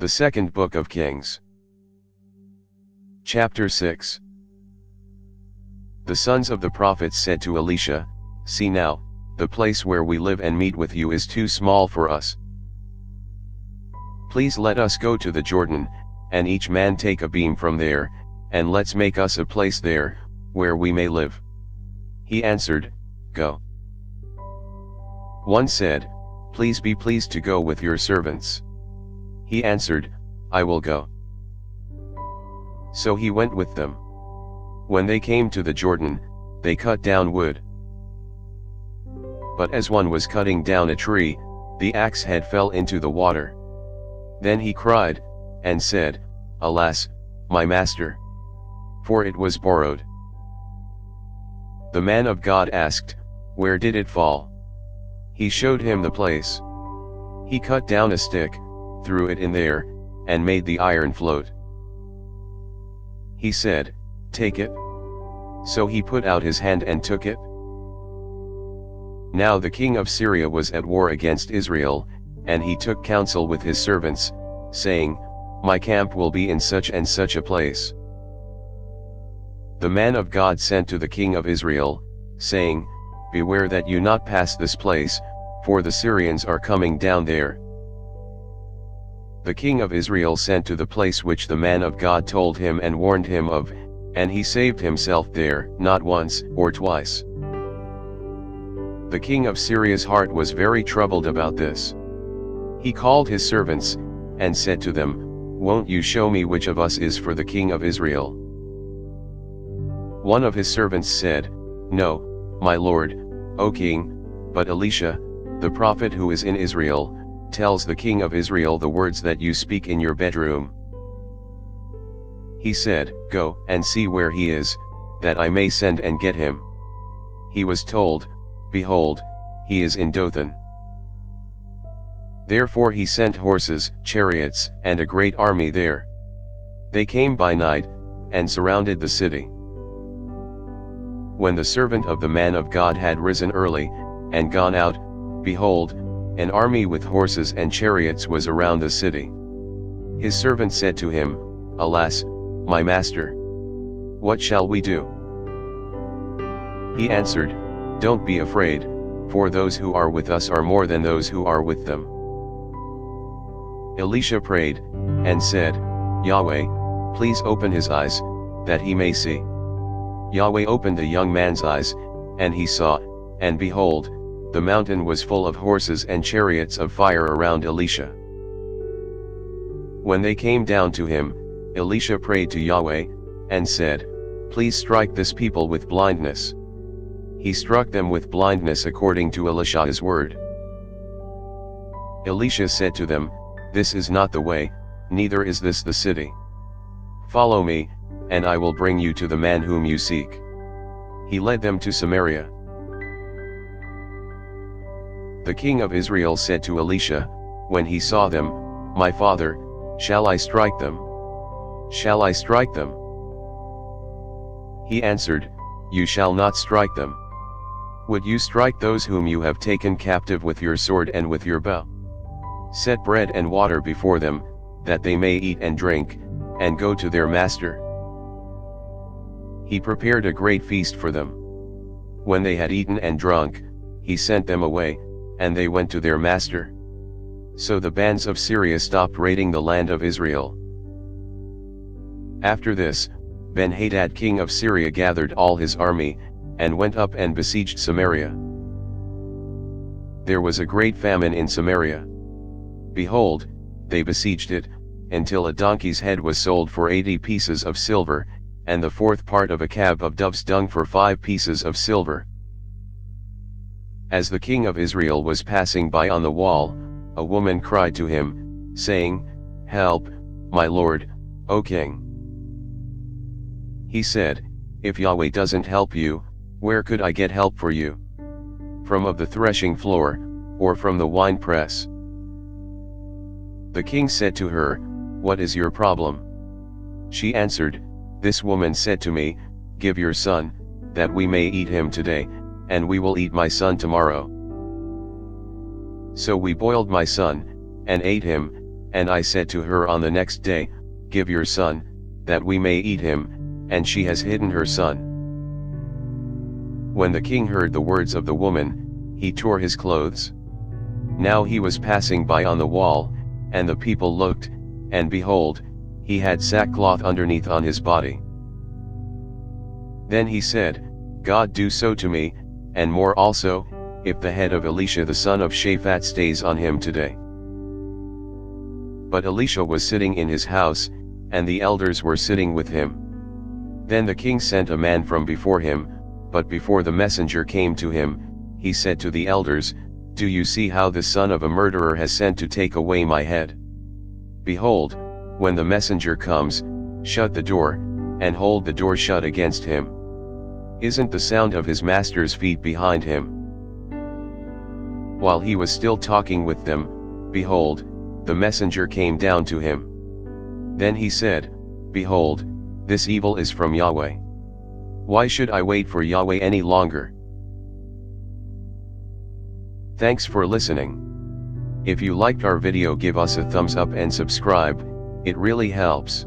The Second Book of Kings. Chapter 6. The sons of the prophets said to Elisha, "See now, the place where we live and meet with you is too small for us. Please let us go to the Jordan, and each man take a beam from there, and let's make us a place there, where we may live." He answered, "Go." One said, "Please be pleased to go with your servants." He answered, "I will go." So he went with them. When they came to the Jordan, they cut down wood. But as one was cutting down a tree, the axe head fell into the water. Then he cried, and said, "Alas, my master! For it was borrowed." The man of God asked, "Where did it fall?" He showed him the place. He cut down a stick, threw it in there, and made the iron float. He said, "Take it." So he put out his hand and took it. Now the king of Syria was at war against Israel, and he took counsel with his servants, saying, "My camp will be in such and such a place." The man of God sent to the king of Israel, saying, "Beware that you not pass this place, for the Syrians are coming down there." The king of Israel sent to the place which the man of God told him and warned him of, and he saved himself there, not once or twice. The king of Syria's heart was very troubled about this. He called his servants, and said to them, "Won't you show me which of us is for the king of Israel?" One of his servants said, "No, my lord, O king, but Elisha, the prophet who is in Israel, tells the king of Israel the words that you speak in your bedroom." He said, "Go and see where he is, that I may send and get him." He was told, "Behold, he is in Dothan." Therefore he sent horses, chariots, and a great army there. They came by night, and surrounded the city. When the servant of the man of God had risen early, and gone out, behold, an army with horses and chariots was around the city. His servant said to him, "Alas, my master! What shall we do?" He answered, "Don't be afraid, for those who are with us are more than those who are with them." Elisha prayed, and said, "Yahweh, please open his eyes, that he may see." Yahweh opened the young man's eyes, and he saw, and behold, the mountain was full of horses and chariots of fire around Elisha. When they came down to him, Elisha prayed to Yahweh, and said, "Please strike this people with blindness." He struck them with blindness according to Elisha's word. Elisha said to them, "This is not the way, neither is this the city. Follow me, and I will bring you to the man whom you seek." He led them to Samaria. The king of Israel said to Elisha, when he saw them, "My father, shall I strike them? Shall I strike them?" He answered, "You shall not strike them. Would you strike those whom you have taken captive with your sword and with your bow? Set bread and water before them, that they may eat and drink, and go to their master." He prepared a great feast for them. When they had eaten and drunk, he sent them away, and they went to their master. So the bands of Syria stopped raiding the land of Israel. After this, Ben-Hadad king of Syria gathered all his army, and went up and besieged Samaria. There was a great famine in Samaria. Behold, they besieged it, until a donkey's head was sold for 80 pieces of silver, and the fourth part of a cab of dove's dung for 5 pieces of silver. As the king of Israel was passing by on the wall, a woman cried to him, saying, "Help, my lord, O king." He said, "If Yahweh doesn't help you, where could I get help for you? From of the threshing floor, or from the winepress?" The king said to her, "What is your problem?" She answered, "This woman said to me, 'Give your son, that we may eat him today, and we will eat my son tomorrow.' So we boiled my son, and ate him, and I said to her on the next day, Give your son, that we may eat him, and she has hidden her son. When the king heard the words of the woman, he tore his clothes. Now he was passing by on the wall, and the people looked, and behold, he had sackcloth underneath on his body. Then he said, God do so to me, and more also, if the head of Elisha the son of Shaphat stays on him today. But Elisha was sitting in his house, and the elders were sitting with him. Then the king sent a man from before him, but before the messenger came to him, he said to the elders, Do you see how the son of a murderer has sent to take away my head? Behold, when the messenger comes, shut the door, and hold the door shut against him. Isn't the sound of his master's feet behind him? While he was still talking with them, behold, the messenger came down to him. Then he said, Behold, this evil is from Yahweh. Why should I wait for Yahweh any longer? Thanks for listening. If you liked our video, give us a thumbs up and subscribe, it really helps.